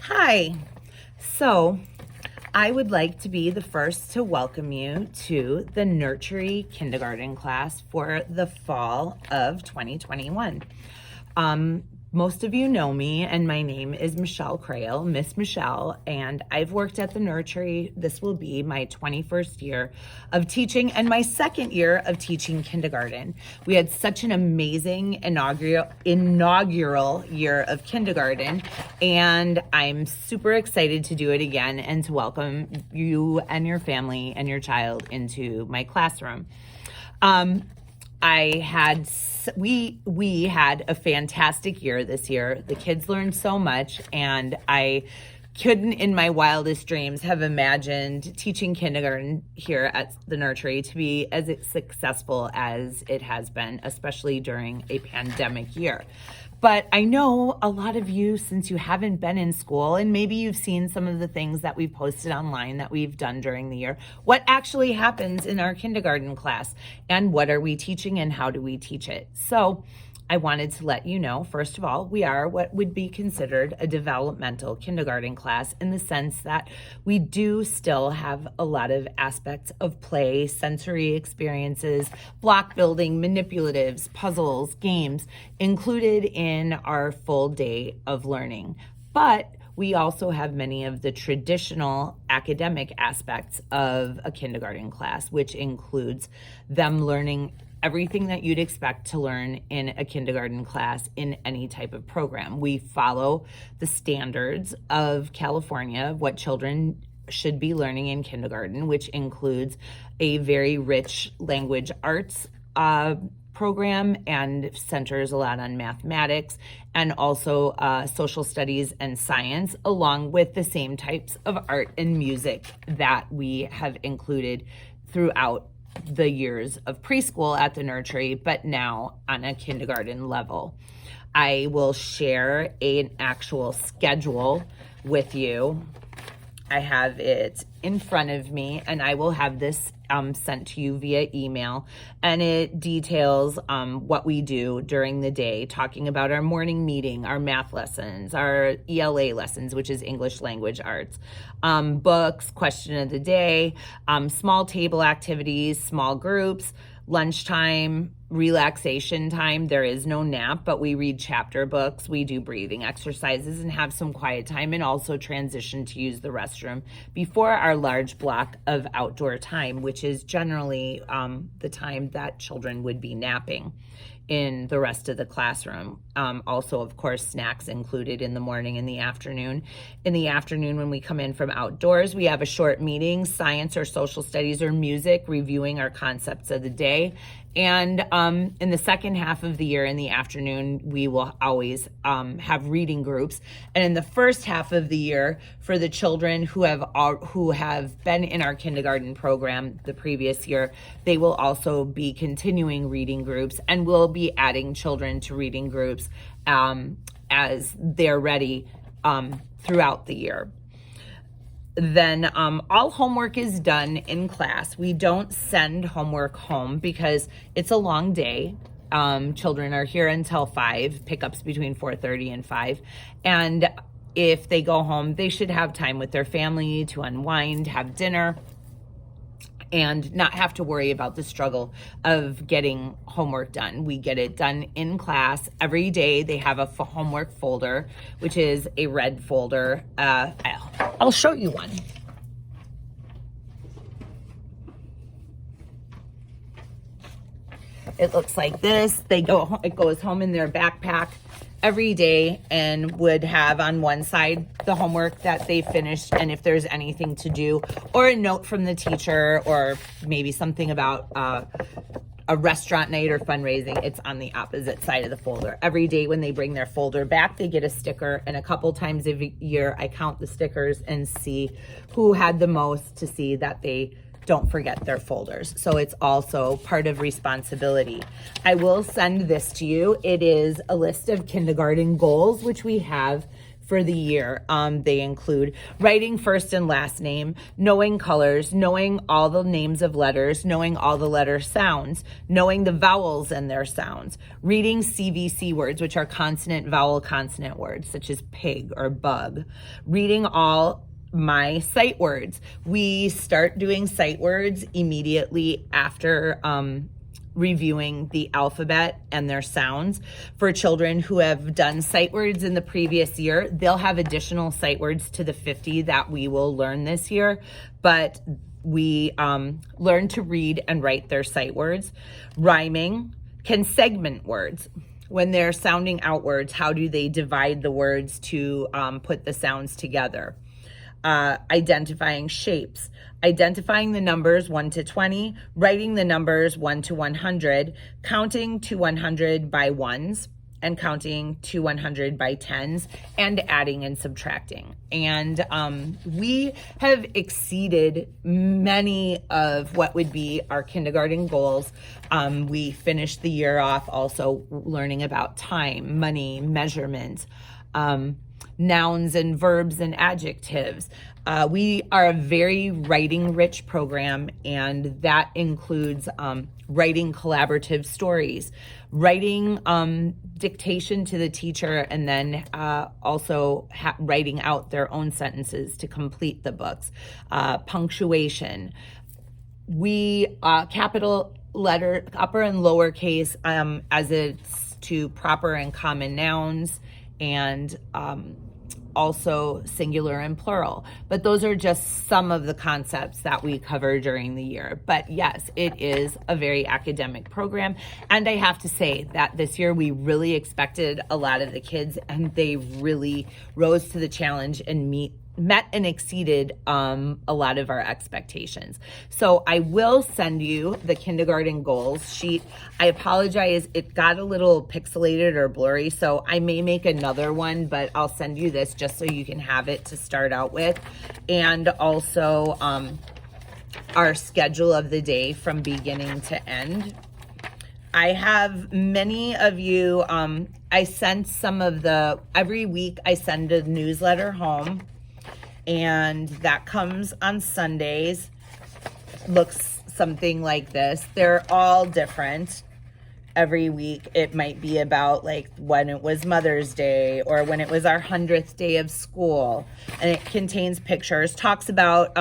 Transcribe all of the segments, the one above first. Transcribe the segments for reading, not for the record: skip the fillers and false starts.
Hi. So I would like to be the first to welcome you to the Nurtury Kindergarten class for the fall of 2021. Most of you know me, and my name is Michelle Crail, Miss Michelle, and I've worked at the Nurtury. This will be my 21st year of teaching and my second year of teaching kindergarten. We had such an amazing inaugural year of kindergarten, and I'm super excited to do it again and to welcome you and your family and your child into my classroom. We had a fantastic year this year. The kids learned so much, and I couldn't in my wildest dreams have imagined teaching kindergarten here at the Nurtury to be as successful as it has been, especially during a pandemic year. But I know a lot of you, since you haven't been in school, and maybe you've seen some of the things that we've posted online that we've done during the year, what actually happens in our kindergarten class, and what are we teaching and how do we teach it? So I wanted to let you know, first of all, we are what would be considered a developmental kindergarten class in the sense that we do still have a lot of aspects of play, sensory experiences, block building, manipulatives, puzzles, games included in our full day of learning. But we also have many of the traditional academic aspects of a kindergarten class, which includes them learning everything that you'd expect to learn in a kindergarten class in any type of program. We follow the standards of California, what children should be learning in kindergarten, which includes a very rich language arts program and centers a lot on mathematics and also social studies and science, along with the same types of art and music that we have included throughout the years of preschool at the Nurtury, but now on a kindergarten level. I will share an actual schedule with you. I have it in front of me, and I will have this sent to you via email, and it details what we do during the day, talking about our morning meeting, our math lessons, our ELA lessons, which is English Language Arts, books, question of the day, small table activities, small groups, lunchtime, relaxation time. There is no nap, but we read chapter books, we do breathing exercises, and have some quiet time, and also transition to use the restroom before our large block of outdoor time, which is generally the time that children would be napping in the rest of the classroom. Also, of course, snacks included in the morning and the afternoon. In the afternoon, when we come in from outdoors, we have a short meeting, science or social studies or music, reviewing our concepts of the day. And in the second half of the year in the afternoon, we will always have reading groups. And in the first half of the year, for the children who have been in our kindergarten program the previous year, they will also be continuing reading groups, and we'll be adding children to reading groups as they're ready throughout the year. Then all homework is done in class. We don't send homework home because it's a long day. Children are here until 5, pickups between 4:30 and 5. And if they go home, they should have time with their family to unwind, have dinner, and not have to worry about the struggle of getting homework done. We get it done in class every day. They have a homework folder, which is a red folder. I'll show you one. It looks like this. It goes home in their backpack every day, and would have on one side the homework that they finished, and if there's anything to do, or a note from the teacher, or maybe something about a restaurant night or fundraising, it's on the opposite side of the folder. Every day when they bring their folder back, they get a sticker, and a couple times a year I count the stickers and see who had the most, to see that they don't forget their folders. So it's also part of responsibility. I will send this to you. It is a list of kindergarten goals, which we have for the year. They include writing first and last name, knowing colors, knowing all the names of letters, knowing all the letter sounds, knowing the vowels and their sounds, reading CVC words, which are consonant, vowel, consonant words, such as pig or bug, reading all my sight words. We start doing sight words immediately after reviewing the alphabet and their sounds. For children who have done sight words in the previous year, they'll have additional sight words to the 50 that we will learn this year, but we learn to read and write their sight words. Rhyming, can segment words. When they're sounding out words, how do they divide the words to put the sounds together? Identifying shapes, identifying the numbers 1 to 20, writing the numbers 1 to 100, counting to 100 by ones, and counting to 100 by tens, and adding and subtracting. And we have exceeded many of what would be our kindergarten goals. We finished the year off also learning about time, money, measurement, nouns and verbs and adjectives. We are a very writing-rich program, and that includes writing collaborative stories, writing dictation to the teacher, and then also writing out their own sentences to complete the books, punctuation. We capital letter, upper and lowercase, as it's to proper and common nouns, and also singular and plural. But those are just some of the concepts that we cover during the year. But yes, it is a very academic program. And I have to say that this year we really expected a lot of the kids, and they really rose to the challenge and met and exceeded a lot of our expectations. So I will send you the kindergarten goals sheet. I apologize, it got a little pixelated or blurry, so I may make another one, but I'll send you this just so you can have it to start out with. And also our schedule of the day from beginning to end. I have many of you, I sent some of every week I send a newsletter home, and that comes on Sundays. Looks something like this. They're all different. Every week it might be about like when it was Mother's Day or when it was our 100th day of school, and it contains pictures, talks about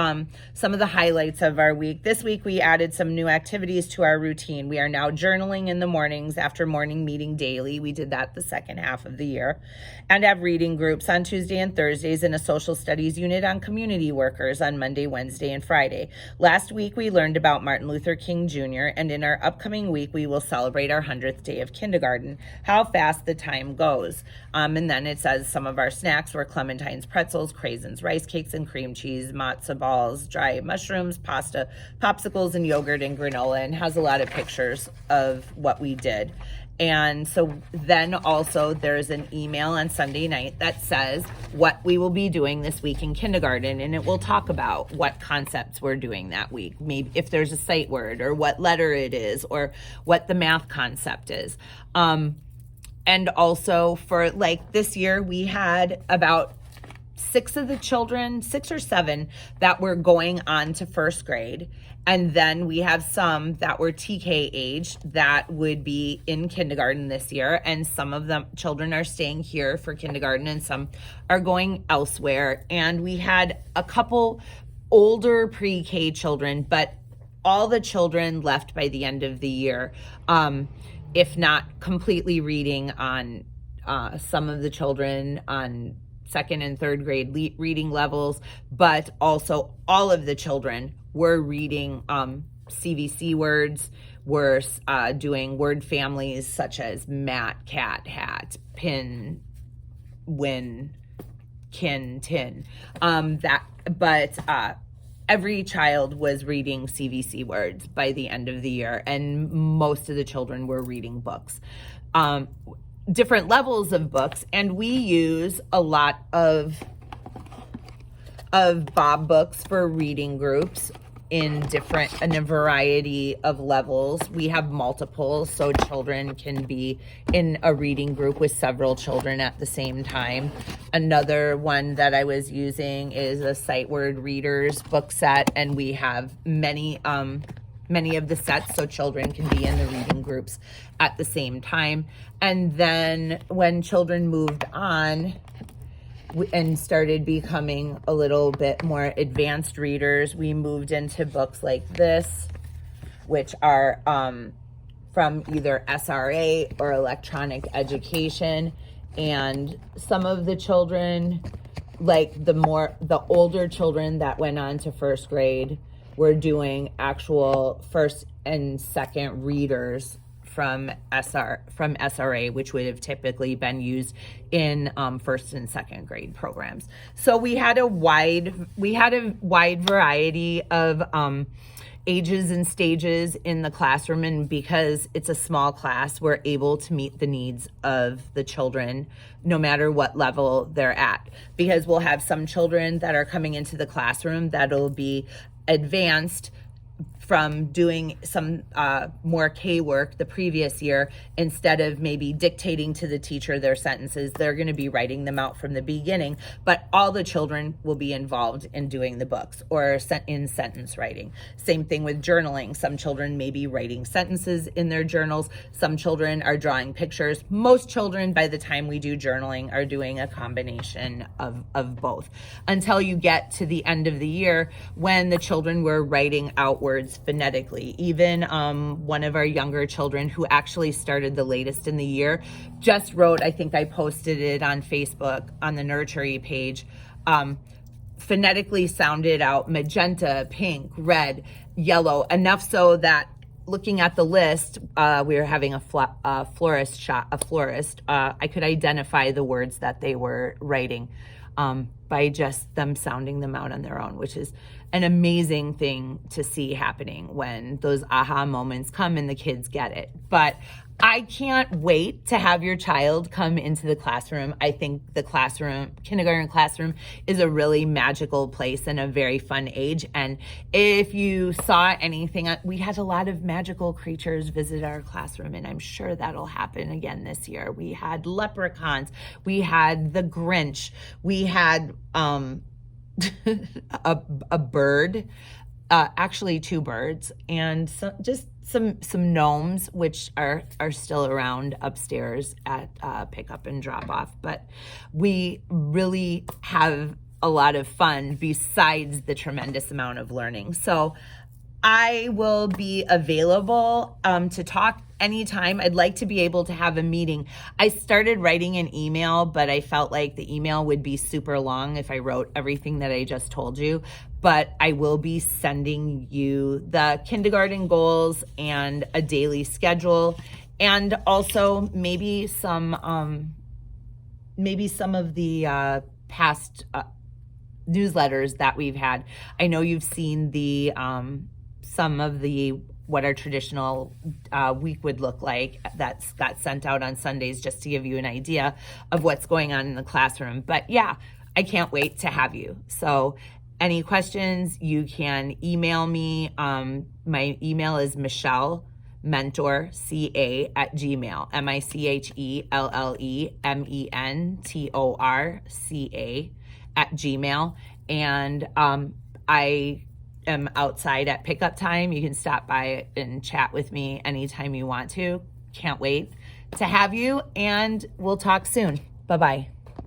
some of the highlights of our week. This week we added some new activities to our routine. We are now journaling in the mornings after morning meeting daily. We did that the second half of the year, and have reading groups on Tuesday and Thursdays, and a social studies unit on community workers on Monday, Wednesday, and Friday. Last week we learned about Martin Luther King Jr., and in our upcoming week we will celebrate our 100th day of kindergarten. How fast the time goes. And then it says some of our snacks were clementines, pretzels, craisins, rice cakes and cream cheese, matzo balls, dry mushrooms, pasta, popsicles, and yogurt and granola, and has a lot of pictures of what we did. And so then also there's an email on Sunday night that says what we will be doing this week in kindergarten, and it will talk about what concepts we're doing that week, maybe if there's a sight word or what letter it is or what the math concept is. And also for like this year, we had about 6 or 7 that were going on to first grade. And then we have some that were TK age that would be in kindergarten this year. And some of them children are staying here for kindergarten, and some are going elsewhere. And we had a couple older pre-K children, but all the children left by the end of the year, if not completely reading on some of the children on second and third grade reading levels, but also all of the children were reading CVC words, were doing word families such as mat, cat, hat, pin, win, kin, tin. Every child was reading CVC words by the end of the year, and most of the children were reading books. Different levels of books, and we use a lot of Bob books for reading groups, in a variety of levels. We have multiples, so children can be in a reading group with several children at the same time. Another one that I was using is a sight word readers book set, and we have many of the sets so children can be in the reading groups at the same time. And then when children moved on and started becoming a little bit more advanced readers, we moved into books like this, which are from either SRA or electronic education. And some of the children, like the older children that went on to first grade, were doing actual first and second readers from SRA, which would have typically been used in first and second grade programs. So we had a wide variety of ages and stages in the classroom, and because it's a small class, we're able to meet the needs of the children no matter what level they're at. Because we'll have some children that are coming into the classroom that'll be advanced from doing some more K work the previous year. Instead of maybe dictating to the teacher their sentences, they're going to be writing them out from the beginning, but all the children will be involved in doing the books or in sentence writing. Same thing with journaling. Some children may be writing sentences in their journals. Some children are drawing pictures. Most children, by the time we do journaling, are doing a combination of both, until you get to the end of the year when the children were writing out words phonetically. Even one of our younger children, who actually started the latest in the year, just wrote, I think I posted it on Facebook on the Nurtury page, phonetically sounded out magenta, pink, red, yellow, enough so that looking at the list, we were having a florist. I could identify the words that they were writing by just them sounding them out on their own, which is an amazing thing to see happening when those aha moments come and the kids get it. But I can't wait to have your child come into the classroom. I think the kindergarten classroom is a really magical place and a very fun age. And if you saw anything, we had a lot of magical creatures visit our classroom, and I'm sure that'll happen again this year. We had leprechauns, we had the Grinch, we had a bird, actually two birds, and some gnomes, which are still around upstairs at pick up and drop off. But we really have a lot of fun besides the tremendous amount of learning. So I will be available to talk anytime. I'd like to be able to have a meeting. I started writing an email, but I felt like the email would be super long if I wrote everything that I just told you. But I will be sending you the kindergarten goals and a daily schedule, and also maybe some of the past newsletters that we've had. I know you've seen the some of the what our traditional week would look like that's got sent out on Sundays, just to give you an idea of what's going on in the classroom. But yeah, I can't wait to have you. So any questions, you can email me. My email is Michelle Mentor CA@gmail, MICHELLEMENTORCA@gmail. And I am outside at pickup time. You can stop by and chat with me anytime you want to. Can't wait to have you, and we'll talk soon. Bye-bye.